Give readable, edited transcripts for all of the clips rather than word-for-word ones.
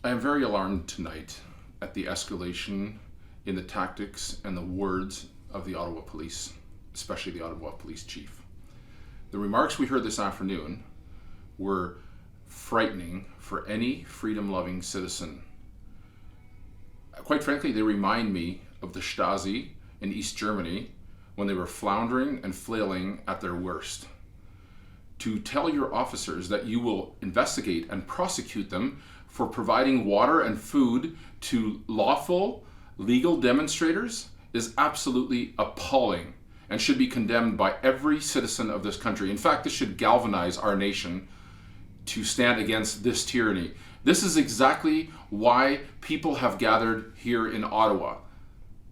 I am very alarmed tonight at the escalation in the tactics and the words of the Ottawa police, especially the Ottawa police chief. The remarks we heard this afternoon were frightening for any freedom-loving citizen. Quite frankly, they remind me of the Stasi in East Germany when they were floundering and flailing at their worst. To tell your officers that you will investigate and prosecute them for providing water and food to lawful, legal demonstrators is absolutely appalling and should be condemned by every citizen of this country. In fact, this should galvanize our nation to stand against this tyranny. This is exactly why people have gathered here in Ottawa,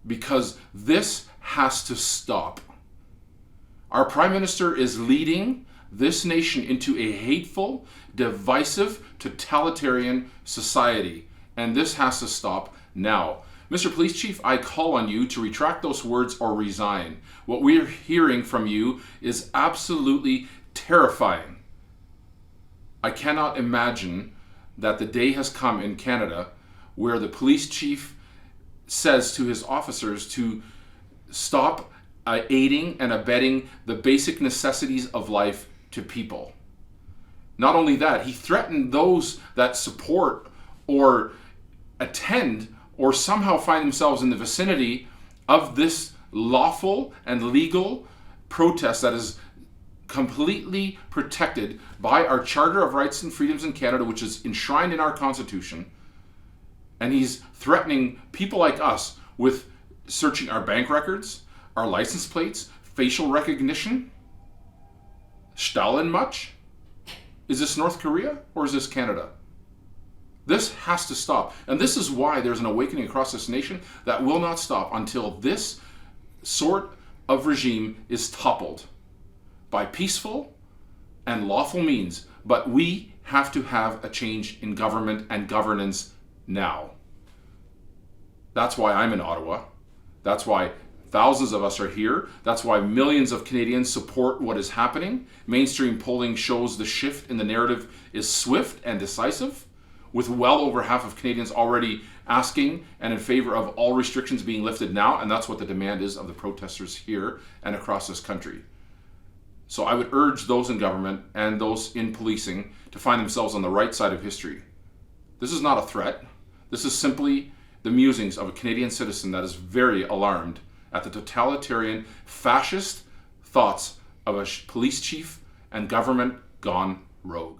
because this has to stop. Our Prime Minister is leading this nation into a hateful, divisive, totalitarian society, and this has to stop now. Mr. Police Chief, I call on you to retract those words or resign. What we're hearing from you is absolutely terrifying. I cannot imagine that the day has come in Canada where the police chief says to his officers to stop aiding and abetting the basic necessities of life to people. Not only that, he threatened those that support or attend or somehow find themselves in the vicinity of this lawful and legal protest that is completely protected by our Charter of Rights and Freedoms in Canada, which is enshrined in our Constitution. And he's threatening people like us with searching our bank records, our license plates, facial recognition. Stalin much? Is this North Korea or is this Canada? This has to stop. And this is why there's an awakening across this nation that will not stop until this sort of regime is toppled by peaceful and lawful means. But we have to have a change in government and governance now. That's why I'm in Ottawa. That's why thousands of us are here. That's why millions of Canadians support what is happening. Mainstream polling shows the shift in the narrative is swift and decisive, with well over half of Canadians already asking and in favor of all restrictions being lifted now, and that's what the demand is of the protesters here and across this country. So I would urge those in government and those in policing to find themselves on the right side of history. This is not a threat. This is simply the musings of a Canadian citizen that is very alarmed at the totalitarian, fascist thoughts of a police chief and government gone rogue.